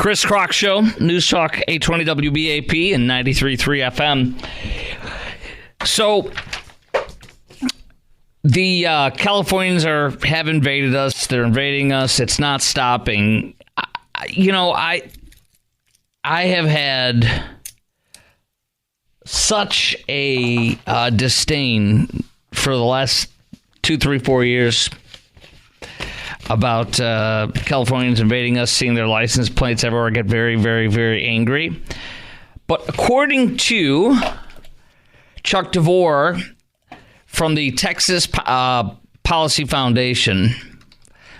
Chris Krok Show, News Talk 820 WBAP and 93.3 FM. So, the Californians have invaded us. They're invading us. It's not stopping. I have had such a disdain for the last 2, 3, 4 years about Californians invading us, seeing their license plates everywhere. I get very, very, very angry. But according to Chuck DeVore from the Texas Policy Foundation,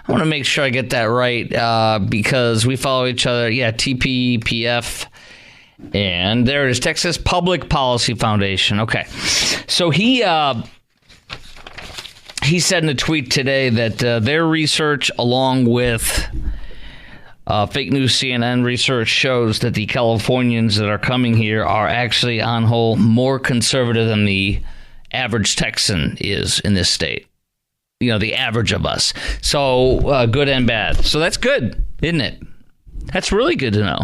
I want to make sure I get that right because we follow each other. Yeah, TPPF. And there it is, Texas Public Policy Foundation. Okay. So he said in a tweet today that their research, along with fake news CNN research, shows that the Californians that are coming here are actually, on whole, more conservative than the average Texan is in this state. You know, the average of us. So good and bad. So that's good, isn't it? That's really good to know.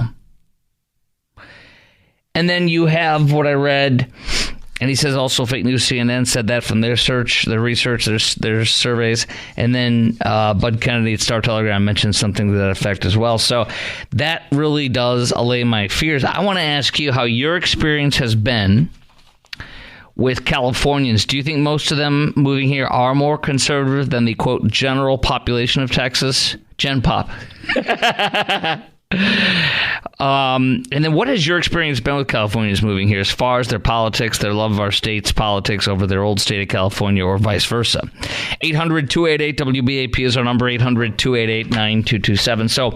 And then you have what I read, and he says also fake news CNN said that from their research, their surveys. And then Bud Kennedy at Star Telegram mentioned something to that effect as well. So that really does allay my fears. I want to ask you how your experience has been with Californians. Do you think most of them moving here are more conservative than the, quote, general population of Texas? Gen Pop. And then what has your experience been with Californians moving here as far as their politics, their love of our state's politics over their old state of California, or vice versa? 800-288-WBAP is our number, 800-288-9227. So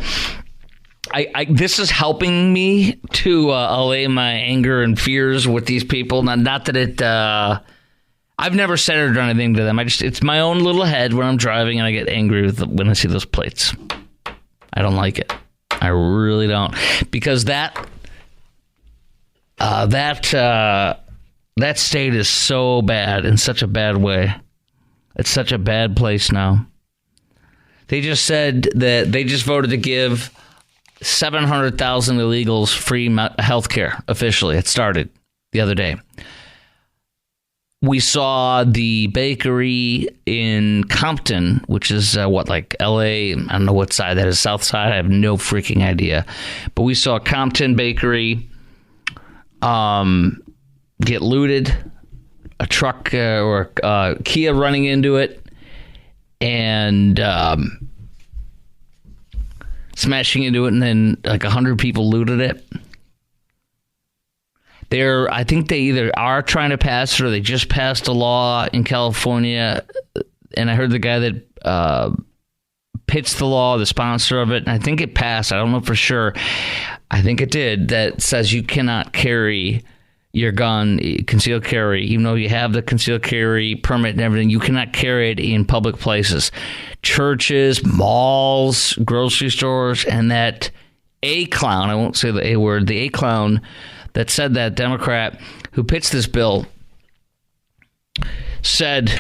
this is helping me to allay my anger and fears with these people. Not that it... I've never said or done anything to them. It's my own little head when I'm driving and I get angry when I see those plates. I don't like it. I really don't, because that state is so bad, in such a bad way. It's such a bad place now. They just said that they just voted to give 700,000 illegals free health care officially. It started the other day. We saw the bakery in Compton, which is like L.A. I don't know what side that is, south side. I have no freaking idea. But we saw Compton Bakery get looted, a truck or a Kia running into it, and smashing into it, and then like 100 people looted it. I think they either are trying to pass it or they just passed a law in California. And I heard the guy that pitched the law, the sponsor of it, and I think it passed. I don't know for sure. I think it did. That says you cannot carry your gun, concealed carry, even though you have the concealed carry permit and everything. You cannot carry it in public places, churches, malls, grocery stores, and that A-clown, I won't say the A word, the A-clown that said that, Democrat who pitched this bill, said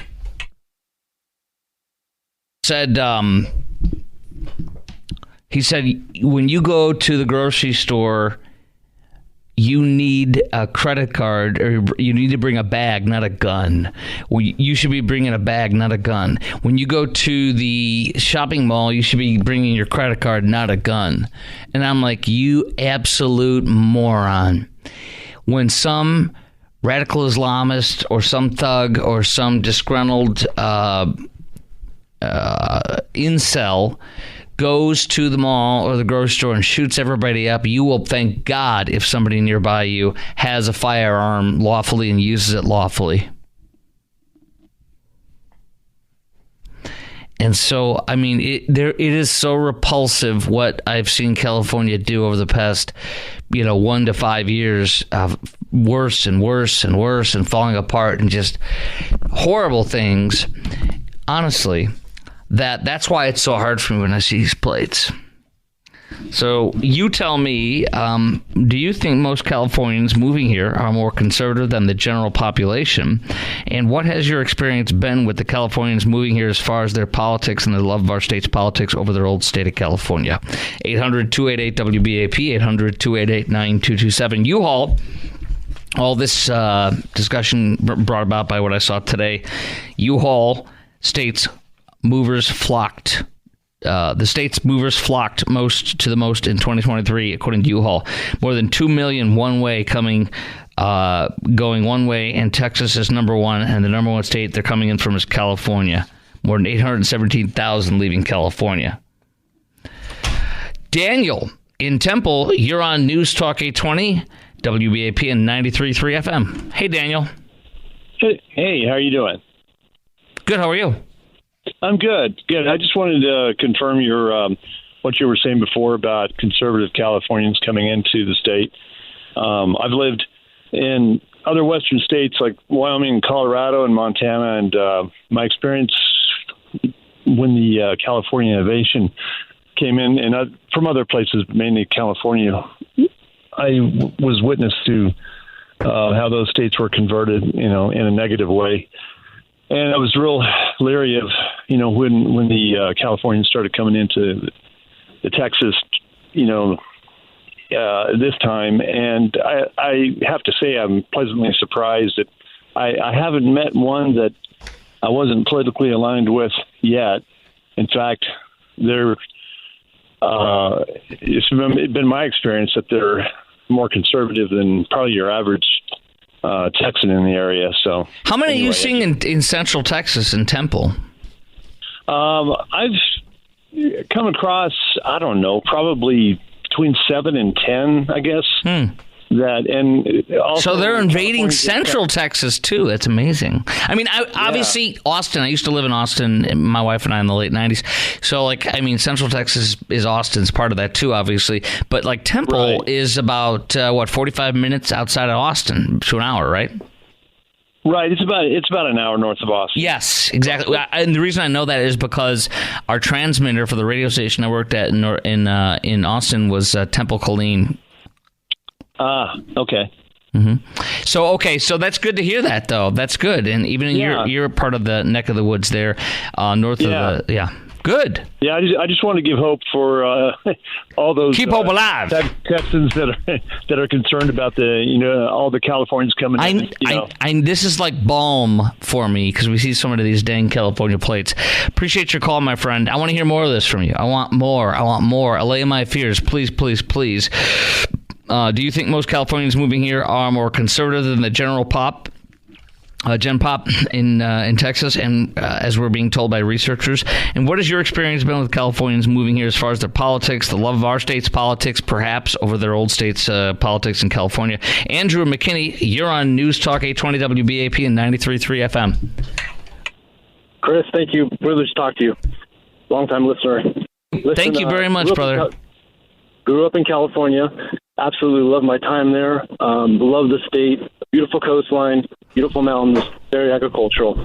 he said when you go to the grocery store, you need a credit card, or you need to bring a bag, not a gun. You should be bringing a bag, not a gun. When you go to the shopping mall, you should be bringing your credit card, not a gun. And I'm like, you absolute moron. When some radical Islamist or some thug or some disgruntled incel goes to the mall or the grocery store and shoots everybody up, you will thank God if somebody nearby you has a firearm lawfully and uses it lawfully. And so, I mean, it is so repulsive what I've seen California do over the past, 1 to 5 years, worse and worse and worse and falling apart and just horrible things. Honestly, that's why it's so hard for me when I see these plates. So you tell me, do you think most Californians moving here are more conservative than the general population? And what has your experience been with the Californians moving here as far as their politics and the love of our state's politics over their old state of California? 800-288-WBAP, 800-288-9227. U-Haul. All this discussion brought about by what I saw today. U-Haul states movers flocked. The state's movers flocked to the most in 2023, according to U-Haul. More than 2 million one-way going one way, and Texas is number one, and the number one state they're coming in from is California. More than 817,000 leaving California. Daniel in Temple, you're on News Talk 820, WBAP and 93.3 FM. Hey, Daniel. Hey, how are you doing? Good, how are you? I'm good. I just wanted to confirm your what you were saying before about conservative Californians coming into the state. I've lived in other western states like Wyoming, Colorado, and Montana, and my experience when the California innovation came in, and from other places, mainly California, I was witness to how those states were converted, in a negative way. And I was real leery of, when the Californians started coming into the Texas, this time. And I have to say I'm pleasantly surprised that I haven't met one that I wasn't politically aligned with yet. In fact, it's been my experience that they're more conservative than probably your average Texan in the area. So, how many are you seeing in Central Texas in Temple? I've come across, I don't know, probably between 7 and 10, I guess. That and also so they're invading Central Texas too. That's amazing. I mean, obviously Austin. I used to live in Austin. My wife and I in the late '90s. So, Central Texas is Austin's part of that too, obviously. But Temple is about 45 minutes outside of Austin to an hour, right? Right. It's about an hour north of Austin. Yes, exactly. And the reason I know that is because our transmitter for the radio station I worked at in Austin was Temple Colleen. Okay. Mm-hmm. So that's good to hear that, though. That's good. And even you're part of the neck of the woods there, north of the, good. Yeah, I just want to give hope for all those keep hope alive Texans that are concerned about all the Californians coming in. This is like balm for me because we see so many of these dang California plates. Appreciate your call, my friend. I want to hear more of this from you. I want more. Allay my fears, please, please, please. Do you think most Californians moving here are more conservative than the general pop, Gen Pop in Texas, and as we're being told by researchers? And what has your experience been with Californians moving here as far as their politics, the love of our state's politics, perhaps over their old state's politics in California? Andrew McKinney, you're on News Talk 820 WBAP and 93.3 FM. Chris, thank you. Privilege to talk to you. Long-time listener. Thank you very much, brother. Grew up in California. Absolutely love my time there. Love the state. Beautiful coastline, beautiful mountains, very agricultural.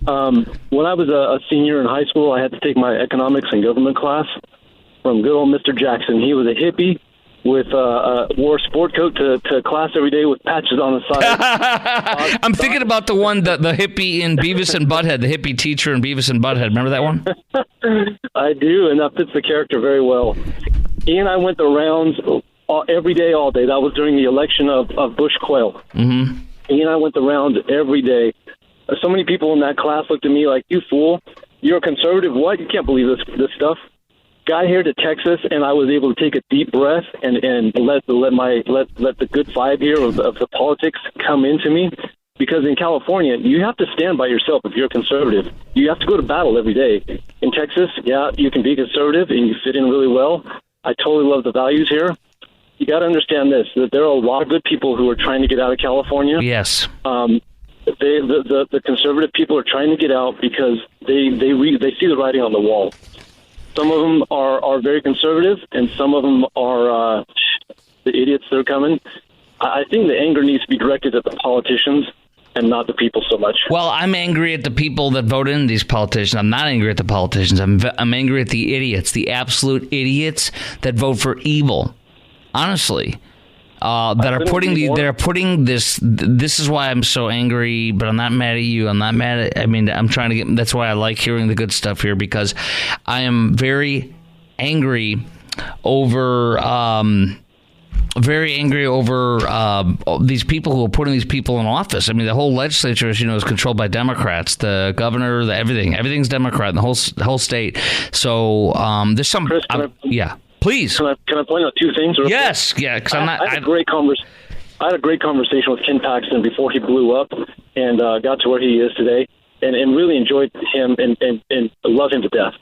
When I was a senior in high school, I had to take my economics and government class from good old Mr. Jackson. He was a hippie with wore a sport coat to class every day with patches on the side. I'm thinking about the one, the hippie in Beavis and Butthead, the hippie teacher in Beavis and Butthead. Remember that one? I do, and that fits the character very well. He and I went the rounds every day, all day. That was during the election of Bush Quayle. Mm-hmm. He and I went the rounds every day. So many people in that class looked at me like, "You fool! You're a conservative. What? You can't believe this stuff." Got here to Texas, and I was able to take a deep breath and let the good vibe here of the politics come into me. Because in California, you have to stand by yourself if you're a conservative. You have to go to battle every day. In Texas, you can be conservative and you fit in really well. I totally love the values here. You got to understand this, that there are a lot of good people who are trying to get out of California. Yes. The conservative people are trying to get out because they see the writing on the wall. Some of them are very conservative, and some of them are the idiots that are coming. I think the anger needs to be directed at the politicians and not the people so much. Well, I'm angry at the people that vote in these politicians. I'm not angry at the politicians. I'm angry at the idiots, the absolute idiots that vote for evil. Honestly. They're putting this. This is why I'm so angry, but I'm not mad at you. I'm not mad at. I mean, I'm trying to get. That's why I like hearing the good stuff here, because I am very angry over. These people who are putting these people in office. I mean, the whole legislature, as you know, is controlled by Democrats. The governor, everything's Democrat in the whole state. So there's some. Chris, Please. Can I point out two things? Yes, yeah. Because I had a great conversation with Ken Paxton before he blew up and got to where he is today, and really enjoyed him and love him to death.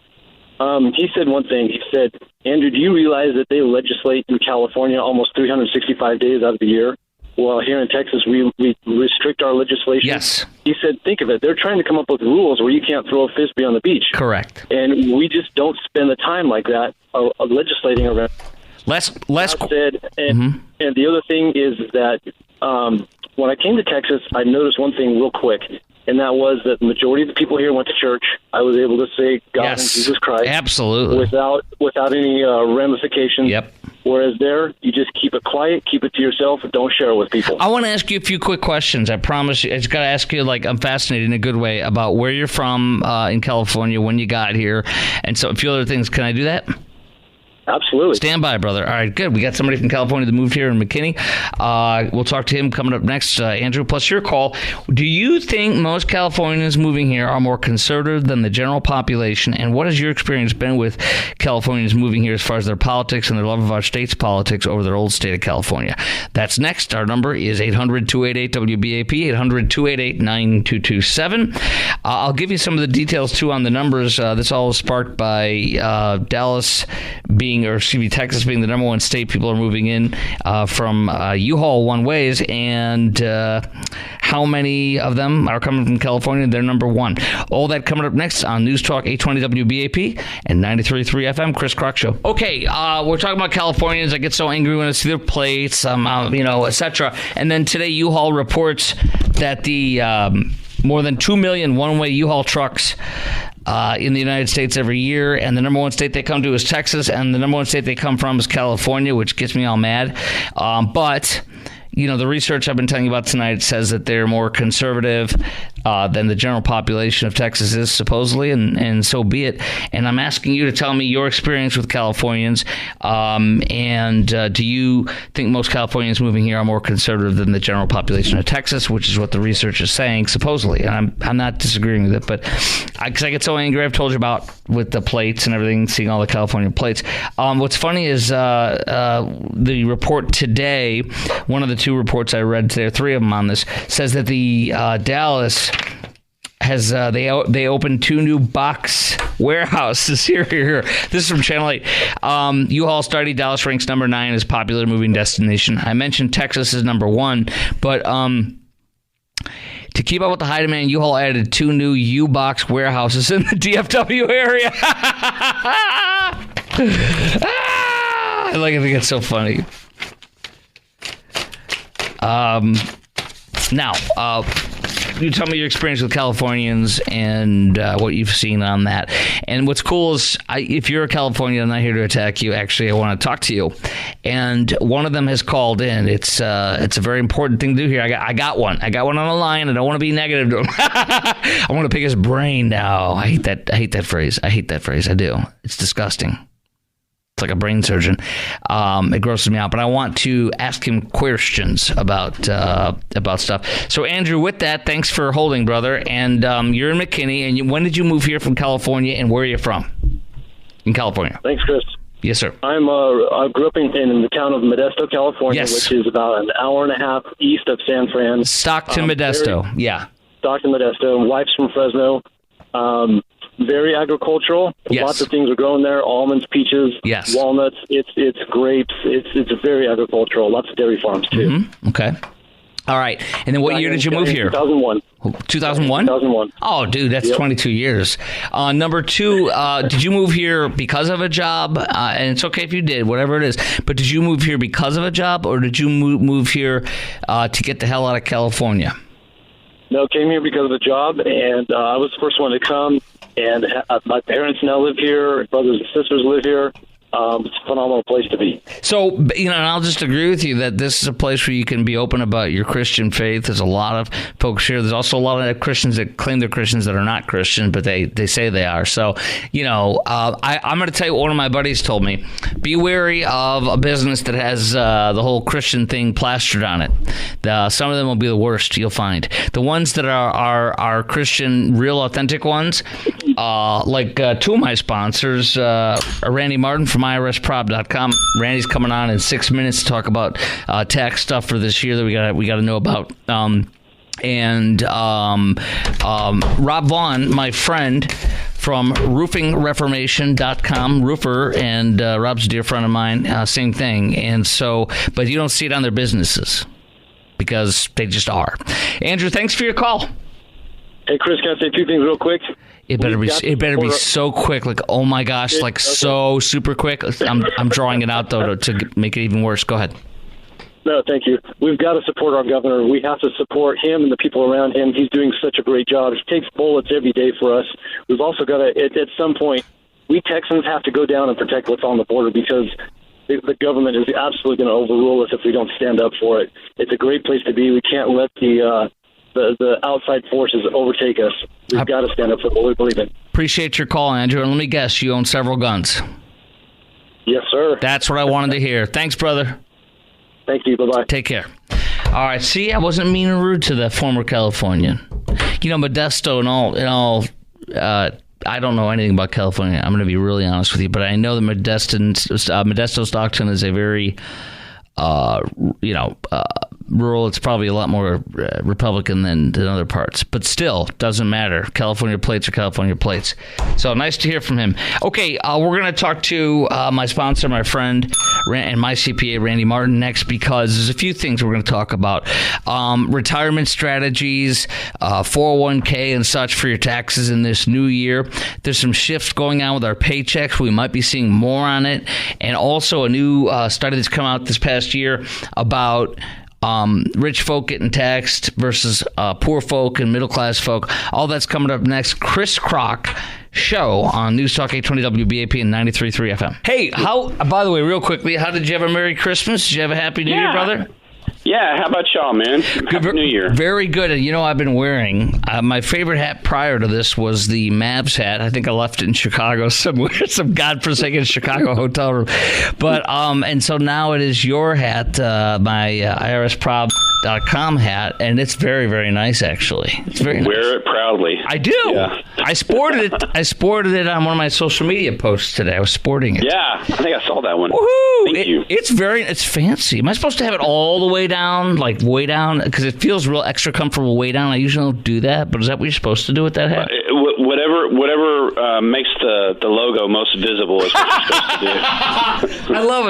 He said one thing. He said, "Andrew, do you realize that they legislate in California almost 365 days out of the year? Well, here in Texas, we restrict our legislation." Yes. He said, think of it. They're trying to come up with rules where you can't throw a frisbee on the beach. Correct. And we just don't spend the time like that legislating around. Less. Said, and the other thing is that when I came to Texas, I noticed one thing real quick, and that was that the majority of the people here went to church. I was able to say God and Jesus Christ. Absolutely. Without any ramifications. Yep. Whereas there, you just keep it quiet, keep it to yourself, don't share it with people. I want to ask you a few quick questions. I promise you. I just got to ask you, I'm fascinated in a good way about where you're from in California, when you got here, and so a few other things. Can I do that? Absolutely. Stand by, brother. All right, good. We got somebody from California that moved here in McKinney. We'll talk to him coming up next, Andrew, plus your call. Do you think most Californians moving here are more conservative than the general population? And what has your experience been with Californians moving here as far as their politics and their love of our state's politics over their old state of California? That's next. Our number is 800-288-WBAP, 800-288-9227. I'll give you some of the details, too, on the numbers. This all was sparked by Texas being the number one state. People are moving in from U-Haul one ways, and how many of them are coming from California? They're number one. All that coming up next on News Talk 820 WBAP and 93.3 FM, Chris Krok Show. Okay, we're talking about Californians. I get so angry when I see their plates, etc. And then today, U-Haul reports that the more than 2 million one-way U-Haul trucks in the United States every year, and the number one state they come to is Texas, and the number one state they come from is California, which gets me all mad. But the research I've been telling you about tonight says that they're more conservative than the general population of Texas is, supposedly, and so be it. And I'm asking you to tell me your experience with Californians, and do you think most Californians moving here are more conservative than the general population of Texas, which is what the research is saying, supposedly. And I'm not disagreeing with it, but because I get so angry, I've told you about with the plates and everything, seeing all the California plates. What's funny is the report today, one of the two reports I read today, three of them on this, says that the Dallas has they opened two new box warehouses here. This is from Channel 8. U-Haul started. Dallas ranks number 9 as popular moving destination. I mentioned Texas is number 1, but to keep up with the high demand, U-Haul added 2 new U-Box warehouses in the DFW area. I think it's so funny. Now, you tell me your experience with Californians and what you've seen on that. And what's cool is, if you're a Californian, I'm not here to attack you. Actually, I want to talk to you. And one of them has called in. It's a very important thing to do here. I got one. I got one on the line. I don't want to be negative to him. I want to pick his brain now. I hate that phrase. I do. It's disgusting. It's like a brain surgeon. It grosses me out. But I want to ask him questions about stuff. So, Andrew, with that, thanks for holding, brother. And you're in McKinney. And when did you move here from California, and where are you from in California? Thanks, Chris. Yes, sir. I grew up in the town of Modesto, California, which is about an hour and a half east of San Fran. Stockton, Modesto. Stockton, Modesto. Wife's from Fresno. Very agricultural. Yes. Lots of things are growing there. Almonds, peaches, walnuts. It's grapes. It's very agricultural. Lots of dairy farms, too. Mm-hmm. Okay. All right. And then what year did you move here? 2001. 2001? 2001. Oh, dude, that's 22 years. Number 2, did you move here because of a job? And it's okay if you did, whatever it is. But did you move here because of a job, or did you move here to get the hell out of California? No, came here because of the job, and I was the first one to come. And my parents now live here. Brothers and sisters live here. It's a phenomenal place to be. So, and I'll just agree with you that this is a place where you can be open about your Christian faith. There's a lot of folks here. There's also a lot of Christians that claim they're Christians that are not Christian, but they say they are. So, I'm going to tell you what one of my buddies told me. Be wary of a business that has the whole Christian thing plastered on it. Some of them will be the worst, you'll find. The ones that are Christian, real authentic ones, like two of my sponsors, Randy Martin from IRSprob.com. Randy's coming on in 6 minutes to talk about tax stuff for this year that we got to know about. Rob Vaughn, my friend from roofingreformation.com, roofer, and Rob's a dear friend of mine, same thing. And so, but you don't see it on their businesses because they just are. Andrew, thanks for your call. Hey, Chris, can I say two things real quick? It better be so quick, like, oh my gosh, like so super quick. I'm drawing it out though to make it even worse. Go ahead. No, thank you. We've got to support our governor. We have to support him and the people around him. He's doing such a great job. He takes bullets every day for us. We've also got to, at some point, we Texans have to go down and protect what's on the border because the government is absolutely going to overrule us if we don't stand up for it. It's a great place to be. We can't let the outside forces overtake us. We've got to stand up for what we believe in. Appreciate your call, Andrew. And let me guess, you own several guns. Yes, sir. That's what I wanted to hear. Thanks, brother. Thank you. Bye-bye. Take care. All right. See, I wasn't mean and rude to the former Californian. Modesto and all. I don't know anything about California. I'm going to be really honest with you, but I know that Modesto Stockton is a very rural. It's probably a lot more Republican than other parts, but still doesn't matter. California plates are California plates. So nice to hear from him. Okay, we're going to talk to my sponsor, my friend, and my CPA, Randy Martin, next, because there's a few things we're going to talk about. Retirement strategies, 401k and such for your taxes in this new year. There's some shifts going on with our paychecks. We might be seeing more on it. And also a new study that's come out this past year about rich folk getting taxed versus poor folk and middle-class folk. All that's coming up next. Chris Krok show on News Talk 820 WBAP and 93.3 FM. Hey, by the way, real quickly, how did you have a Merry Christmas? Did you have a Happy New Year, brother? Yeah, how about y'all, man? Happy New Year. Very good. And I've been wearing, my favorite hat prior to this was the Mavs hat. I think I left it in Chicago somewhere, some godforsaken Chicago hotel room. But, and so now it is your hat, my IRSprob.com hat, and it's very, very nice, actually. It's very nice. Wear it proudly. I do. Yeah. I sported it on one of my social media posts today. I was sporting it. Yeah, I think I saw that one. Woohoo! Thank you. It's fancy. Am I supposed to have it all the way down, like way down? Because it feels real extra comfortable way down. I usually don't do that, but is that what you're supposed to do with that hat? Whatever makes the logo most visible is what you're supposed to do. I love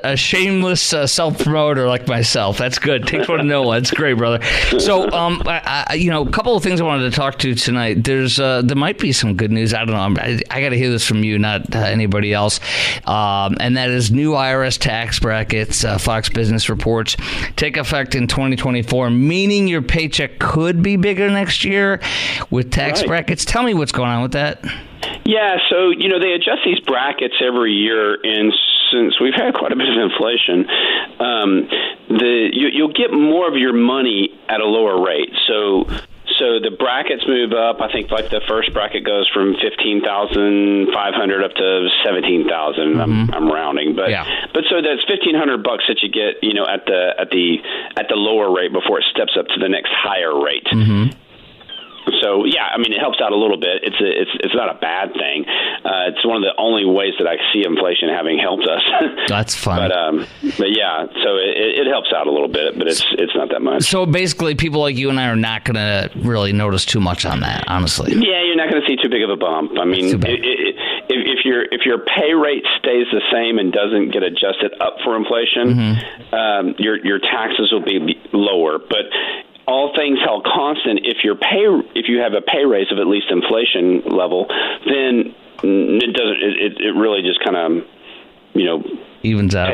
a shameless self-promoter like myself. That's good. Takes one to know one. That's great, brother. So, a couple of things I wanted to talk to tonight. There might be some good news. I don't know. I got to hear this from you, not anybody else. And that is new IRS tax brackets. Fox Business reports take effect in 2024, meaning your paycheck could be bigger next year with tax brackets. Tell me what's going on with that. Yeah, so, they adjust these brackets every year, and since we've had quite a bit of inflation, you'll get more of your money at a lower rate. So the brackets move up. I think like the first bracket goes from $15,500 up to $17,000. Mm-hmm. I'm rounding, but so that's $1,500 that you get, at the lower rate before it steps up to the next higher rate. Mm-hmm. So it helps out a little bit. It's not a bad thing. It's one of the only ways that I see inflation having helped us. That's fun. But yeah, so it helps out a little bit, but it's not that much. So basically, people like you and I are not going to really notice too much on that, honestly. Yeah, you're not going to see too big of a bump. I mean, if your pay rate stays the same and doesn't get adjusted up for inflation, mm-hmm. Your taxes will be lower, but all things held constant, if you have a pay raise of at least inflation level, then it really just kind of, Evens out.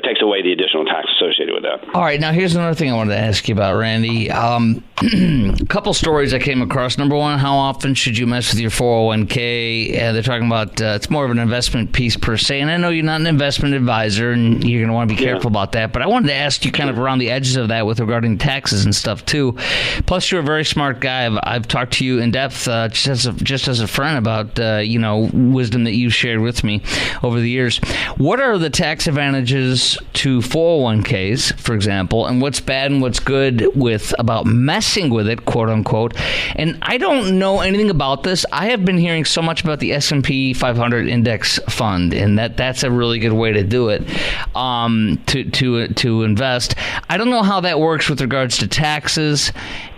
Takes away the additional tax associated with that. All right, now here's another thing I wanted to ask you about, Randy. A couple stories I came across. Number one, how often should you mess with your 401k? They're talking about it's more of an investment piece per se, and I know you're not an investment advisor, and you're going to want to be careful about that, but I wanted to ask you kind of around the edges of that with regarding taxes and stuff, too. Plus, you're a very smart guy. I've talked to you in depth just as a friend about, wisdom that you've shared with me over the years. What are the tax advantages to 401ks, for example, and what's bad and what's good about messing with it, quote unquote? And I don't know anything about this. I have been hearing so much about the S&P 500 index fund, and that's a really good way to do it, to invest. I don't know how that works with regards to taxes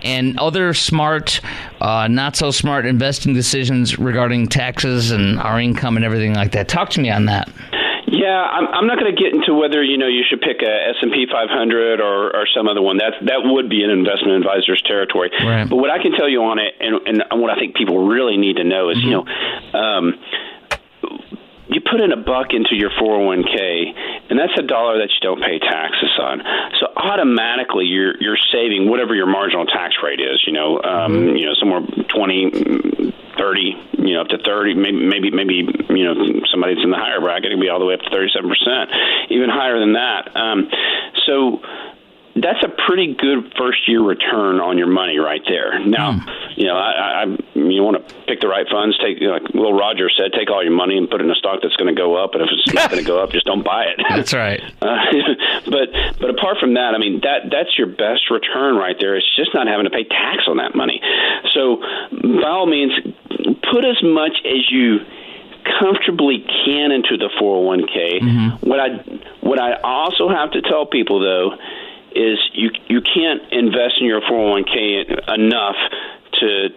and other smart, not so smart investing decisions regarding taxes and our income and everything like that. Talk to me on that. Yeah, I'm not going to get into whether you should pick a S&P 500 or some other one. That would be an investment advisor's territory. Right. But what I can tell you on it, and what I think people really need to know is, you put in $1 into your 401k, and that's $1 that you don't pay taxes on. So automatically, you're saving whatever your marginal tax rate is. Somewhere 20, 30, up to 30, maybe somebody that's in the higher bracket can be all the way up to 37%, even higher than that. So that's a pretty good first-year return on your money right there. Now, you want to pick the right funds. Like Will Rogers said, take all your money and put it in a stock that's going to go up. And if it's not going to go up, just don't buy it. That's right. But apart from that, I mean, that's your best return right there. It's just not having to pay tax on that money. So by all means, put as much as you comfortably can into the 401k. Mm-hmm. What I also have to tell people, though, is you can't invest in your 401k enough to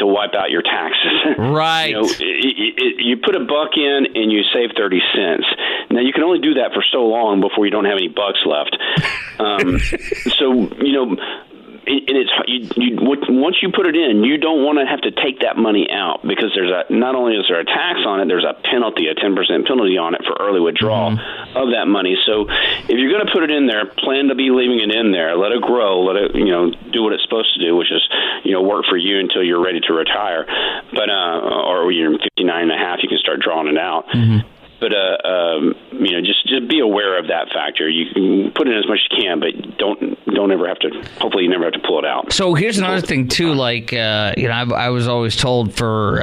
wipe out your taxes. Right. You put $1 in and you save 30 cents. Now you can only do that for so long before you don't have any bucks left. Once you put it in, you don't want to have to take that money out because not only is there a tax on it, there's a penalty, a 10% penalty on it for early withdrawal of that money. So if you're going to put it in there, plan to be leaving it in there. Let it grow. Let it do what it's supposed to do, which is work for you until you're ready to retire. But or you're 59 and a half, you can start drawing it out. Mm-hmm. But just be aware of that factor. You can put in as much as you can, but don't ever have to. Hopefully, you never have to pull it out. So here's another thing too. Like I was always told for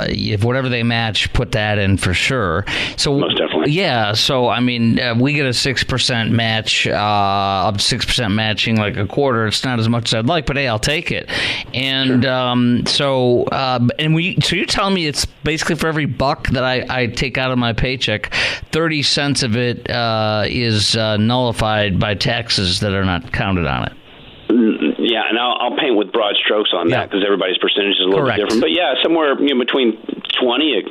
if whatever they match, put that in for sure. So most definitely. Yeah. So I mean, we get a 6% match, up to 6% matching, like a quarter. It's not as much as I'd like, but hey, I'll take it. And sure. So you're telling me it's basically for every $1 that I take out of my paycheck, 30 cents of it is nullified by taxes that are not counted on it. Yeah, and I'll paint with broad strokes on that because everybody's percentage is a little bit different. But yeah, somewhere between 20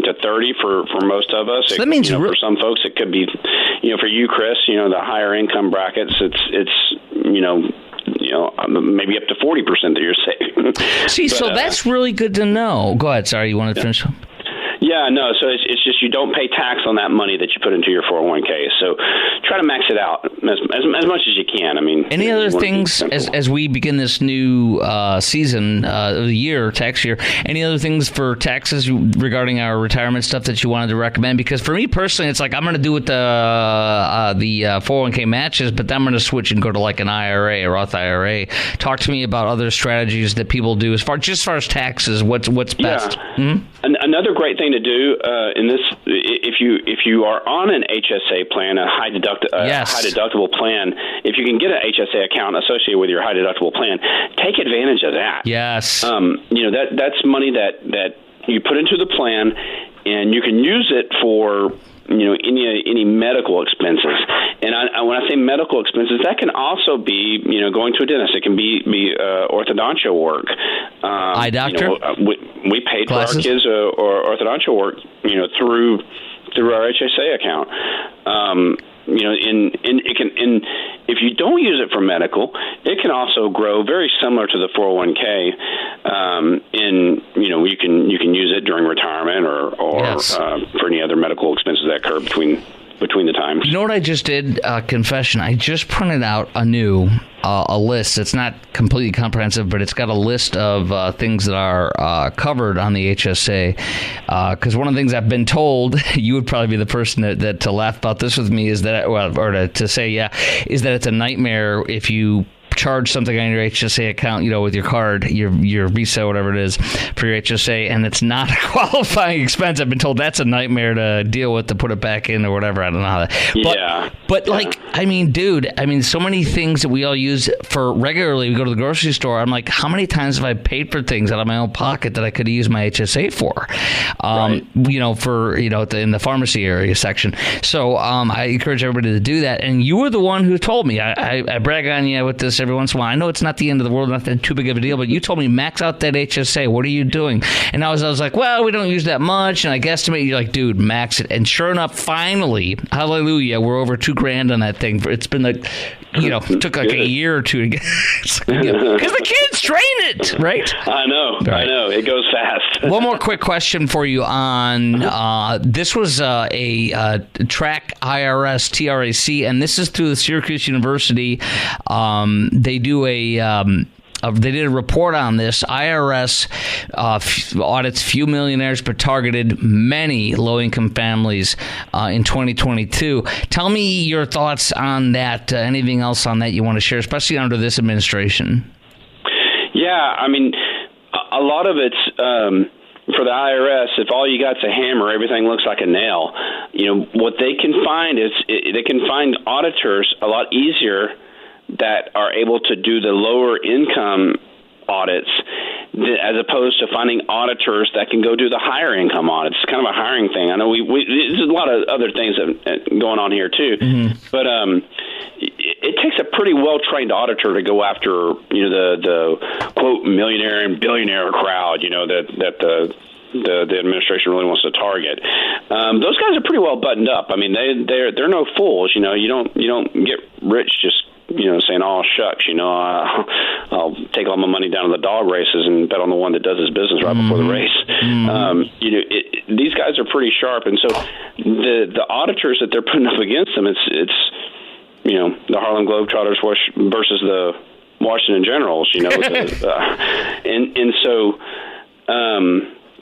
to 30 for most of us. So that means for some folks it could be, for you, Chris, the higher income brackets, it's maybe up to 40% that you're saving. See, so that's really good to know. Go ahead. Sorry, you wanted to finish? Yeah, no. So it's just you don't pay tax on that money that you put into your 401k. So try to max it out as much as you can. I mean, any other things as we begin this new season of the year, tax year? Any other things for taxes regarding our retirement stuff that you wanted to recommend? Because for me personally, it's like I'm going to do what the 401k matches, but then I'm going to switch and go to like an IRA, a Roth IRA. Talk to me about other strategies that people do as far as taxes. What's best? Yeah. Mm-hmm. Another great thing to do in this, if you are on an HSA plan, a high deductible plan, if you can get an HSA account associated with your high deductible plan, take advantage of that. Yes. That's money that you put into the plan, and you can use it for any medical expenses. And when I say medical expenses, that can also be going to a dentist. It can be orthodontia work. Eye doctor. We paid Glasses? For our kids or orthodontia work through our HSA account. And it can, and if you don't use it for medical, it can also grow very similar to the 401k. You can use it during retirement or for any other medical expenses that occur between between the times. You know what I just did? Confession. I just printed out a list. It's not completely comprehensive, but it's got a list of things that are covered on the HSA. Because one of the things I've been told, you would probably be the person that to laugh about this with me, is that, to say, is that it's a nightmare if you charge something on your HSA account, with your card, your Visa, whatever it is, for your HSA, and it's not a qualifying expense. I've been told that's a nightmare to deal with, to put it back in or whatever. I don't know how that. But dude, so many things that we all use for regularly. We go to the grocery store. I'm like, how many times have I paid for things out of my own pocket that I could use my HSA for? In the pharmacy area section. So I encourage everybody to do that. And you were the one who told me. I brag on you with this every once in a while. I know it's not the end of the world, not that too big of a deal, but you told me max out that HSA. What are you doing? And I was like, well, we don't use that much. And I guesstimate. You're like, dude, max it. And sure enough, finally, hallelujah, we're over $2,000 on that thing. It's been it took like a year or two to get, because the kids train it, right? I know. Right. I know. It goes fast. One more quick question for you on this was a track IRS TRAC, and this is through the Syracuse University. They do they did a report on this. IRS audits few millionaires but targeted many low-income families in 2022. Tell me your thoughts on that. Anything else on that you want to share, especially under this administration? Yeah, I mean, a lot of it's for the IRS. If all you got's a hammer, everything looks like a nail. What they can find is they can find auditors a lot easier that are able to do the lower income audits, as opposed to finding auditors that can go do the higher income audits. It's kind of a hiring thing. I know there's a lot of other things going on here too, but it takes a pretty well trained auditor to go after the quote millionaire and billionaire crowd that the administration really wants to target. Those guys are pretty well buttoned up. I mean, they're no fools. You don't get rich just saying, "Oh shucks, I'll take all my money down to the dog races and bet on the one that does his business right before the race." These guys are pretty sharp, and so the auditors that they're putting up against them, it's the Harlem Globetrotters versus the Washington Generals, and so.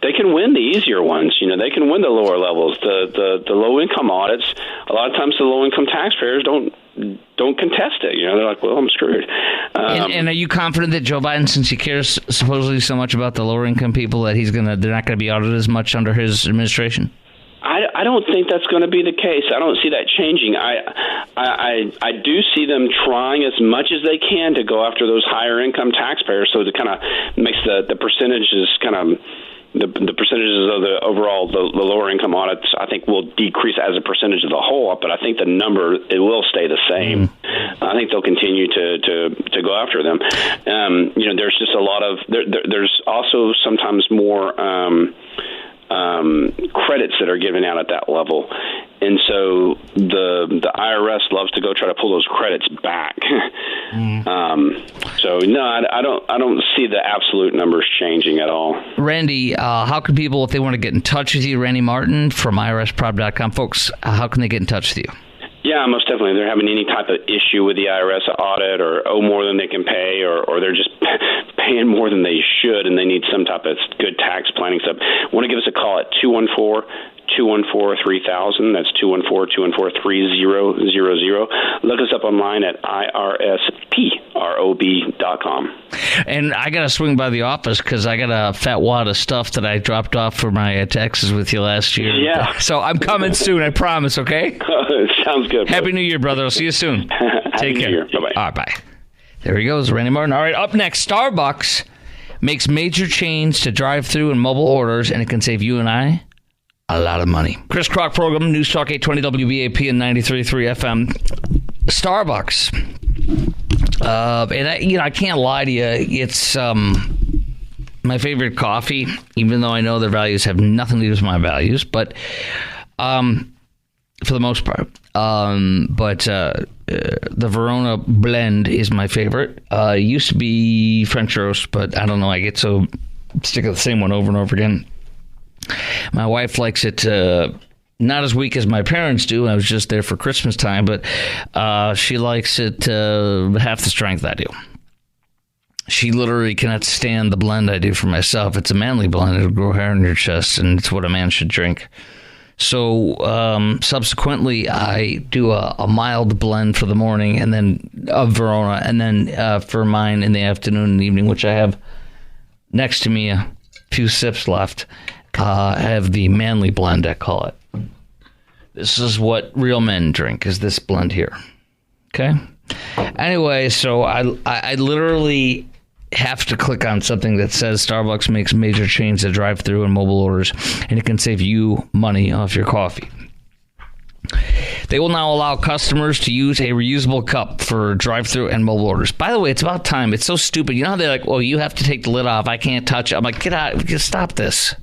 They can win the easier ones. They can win the lower levels. The low income audits. A lot of times, the low income taxpayers don't contest it. They're like, well, I'm screwed. And are you confident that Joe Biden, since he cares supposedly so much about the lower income people, that they're not going to be audited as much under his administration? I don't think that's going to be the case. I don't see that changing. I do see them trying as much as they can to go after those higher income taxpayers, so it kind of makes the percentages kind of. The percentages of the overall the lower income audits, I think, will decrease as a percentage of the whole, but I think the number, it will stay the same. I think they'll continue to go after them. There's just a lot of there's also sometimes more credits that are given out at that level, and so the IRS loves to go try to pull those credits back. So no, I don't see the absolute numbers changing at all. Randy, how can people, if they want to get in touch with you, Randy Martin from IRSprob.com, folks, how can they get in touch with you? Yeah, most definitely. If they're having any type of issue with the IRS audit, or owe more than they can pay, or they're just paying more than they should, and they need some type of good tax planning stuff, want to give us a call at 214-214-3000. That's 214-214-3000. Look us up online at IRSprob.com. And I got to swing by the office because I got a fat wad of stuff that I dropped off for my taxes with you last year. Yeah. So I'm coming soon, I promise, okay? Sounds good. Happy New Year, brother. I'll see you soon. Take care. New Year. Bye-bye. All right, bye. There he goes, Randy Martin. All right, up next, Starbucks makes major change to drive-through and mobile orders, and it can save you and I a lot of money. Chris Krok program, News Talk 820 WBAP and 93.3 FM. Starbucks. And I can't lie to you. It's my favorite coffee, even though I know their values have nothing to do with my values, but for the most part. The Verona blend is my favorite. Used to be French roast, but I don't know. I get so sick of the same one over and over again. My wife likes it not as weak as my parents do. I was just there for Christmas time, but she likes it half the strength I do. She literally cannot stand the blend I do for myself. It's a manly blend. It'll grow hair on your chest, and it's what a man should drink. So subsequently, I do a mild blend for the morning, and then of Verona, and then for mine in the afternoon and evening, which I have next to me, a few sips left. I have the manly blend, I call it. This is what real men drink, is this blend here. Okay? Anyway, so I literally have to click on something that says Starbucks makes major changes to drive-through and mobile orders, and it can save you money off your coffee. They will now allow customers to use a reusable cup for drive-through and mobile orders. By the way, it's about time. It's so stupid. You know how they're like, well, you have to take the lid off. I can't touch it. I'm like, get out. Just stop this.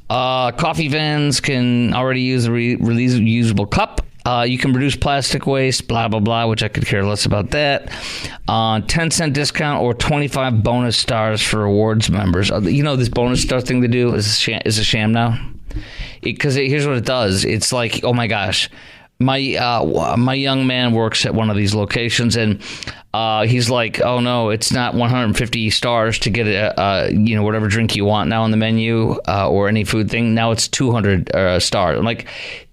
Coffee vans can already use a reusable cup. You can reduce plastic waste, blah, blah, blah, which I could care less about that. 10-cent discount or 25 bonus stars for rewards members. You know, this bonus star thing they do is a sham now. Because here's what it does. It's like, oh my gosh, my young man works at one of these locations, and he's like, oh no, it's not 150 stars to get whatever drink you want now on the menu or any food thing. Now it's 200 stars. I'm like,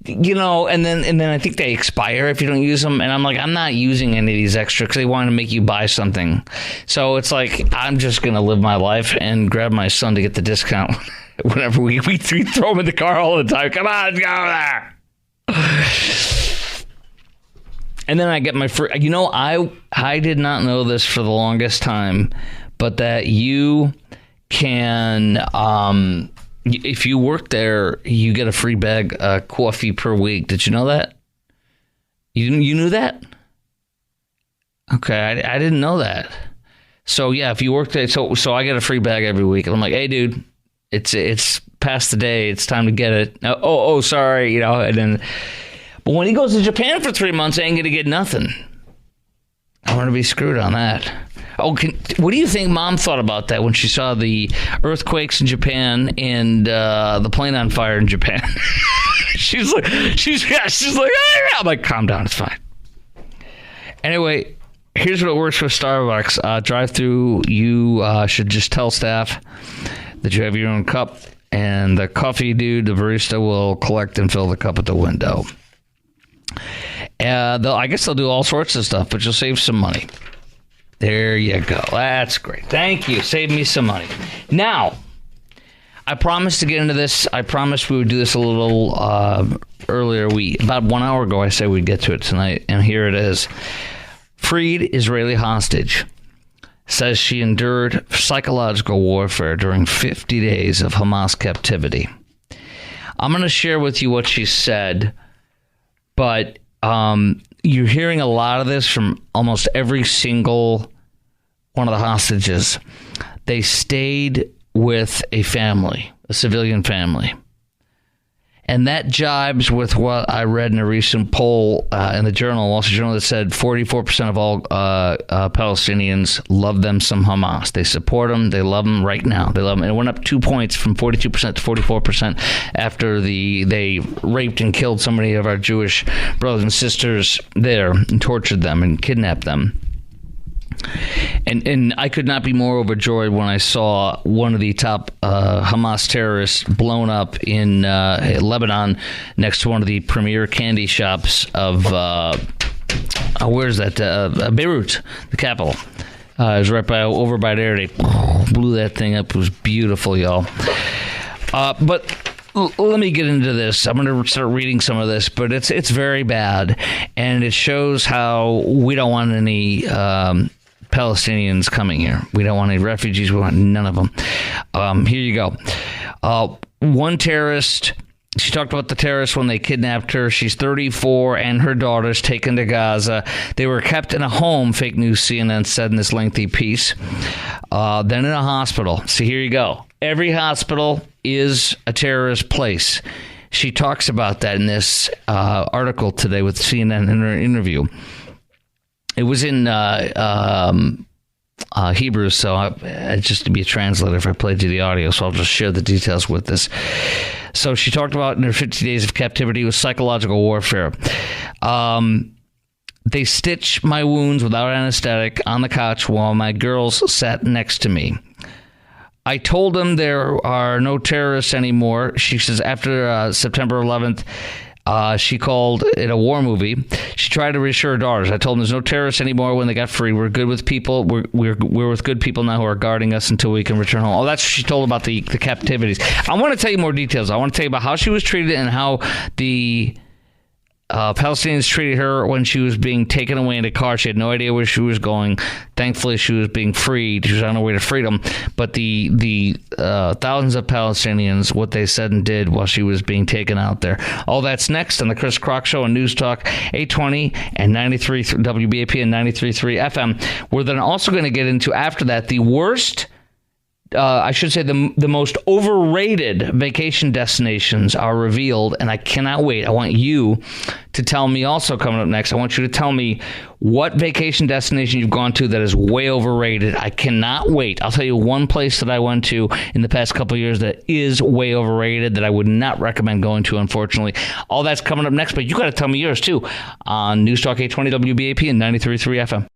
and then I think they expire if you don't use them. And I'm like, I'm not using any of these extra because they want to make you buy something. So it's like, I'm just going to live my life and grab my son to get the discount. Whenever we throw him in the car all the time. Come on, go there. And then I get my free. I did not know this for the longest time, but that you can, if you work there, you get a free bag of coffee per week. Did you know that? You knew that? Okay, I didn't know that. So yeah, if you work there, so I get a free bag every week, and I'm like, hey, dude. It's past the day. It's time to get it. Oh, sorry, and then. But when he goes to Japan for 3 months, I ain't gonna get nothing. I want to be screwed on that. What do you think Mom thought about that when she saw the earthquakes in Japan and the plane on fire in Japan? she's like, I'm like, calm down, it's fine. Anyway, here's what works for Starbucks. Drive-through, you should just tell staff that you have your own cup, and the coffee dude, the barista, will collect and fill the cup at the window. I guess they'll do all sorts of stuff, but you'll save some money. There you go. That's great. Thank you. Save me some money. Now, I promised to get into this. I promised we would do this a little earlier. About 1 hour ago, I said we'd get to it tonight, and here it is. Freed Israeli hostage says she endured psychological warfare during 50 days of Hamas captivity. I'm going to share with you what she said, but you're hearing a lot of this from almost every single one of the hostages. They stayed with a family, a civilian family. And that jibes with what I read in a recent poll in the Wall Street Journal, that said 44% of all Palestinians love them some Hamas. They support them. They love them right now. They love them. And it went up 2 points from 42% to 44% after they raped and killed so many of our Jewish brothers and sisters there and tortured them and kidnapped them. And I could not be more overjoyed when I saw one of the top Hamas terrorists blown up in Lebanon next to one of the premier candy shops of, where's that? Beirut, the capital. It was right over by there. They blew that thing up. It was beautiful, y'all. But let me get into this. I'm going to start reading some of this, but it's very bad, and it shows how we don't want any Palestinians coming here. We don't want any refugees. We want none of them. Here you go. One terrorist, she talked about the terrorists when they kidnapped her. She's 34 and her daughter's taken to Gaza. They were kept in a home, fake news CNN said in this lengthy piece. Then in a hospital. So here you go. Every hospital is a terrorist place. She talks about that in this article today with CNN in her interview. It was in Hebrew, so I'd just to be a translator if I played you the audio, so I'll just share the details with this. So she talked about in her 50 days of captivity with psychological warfare. They stitched my wounds without anesthetic on the couch while my girls sat next to me. I told them there are no terrorists anymore. She says after September 11th, she called it a war movie. She tried to reassure her daughters. I told them there's no terrorists anymore when they got free. We're good with people. We're with good people now who are guarding us until we can return home. Oh, that's what she told about the captivities. I want to tell you more details. I want to tell you about how she was treated and how the Palestinians treated her when she was being taken away in a car. She had no idea where she was going. Thankfully, she was being freed. She was on her way to freedom. But the thousands of Palestinians, what they said and did while she was being taken out there. All that's next on the Chris Krok Show on News Talk 820 and 93 WBAP and 93.3 FM. We're then also going to get into, after that, the worst... I should say the most overrated vacation destinations are revealed, and I cannot wait. I want you to tell me also coming up next. I want you to tell me what vacation destination you've gone to that is way overrated. I cannot wait. I'll tell you one place that I went to in the past couple of years that is way overrated that I would not recommend going to, unfortunately. All that's coming up next, but you got to tell me yours too on News Talk 820 WBAP and 93.3 FM.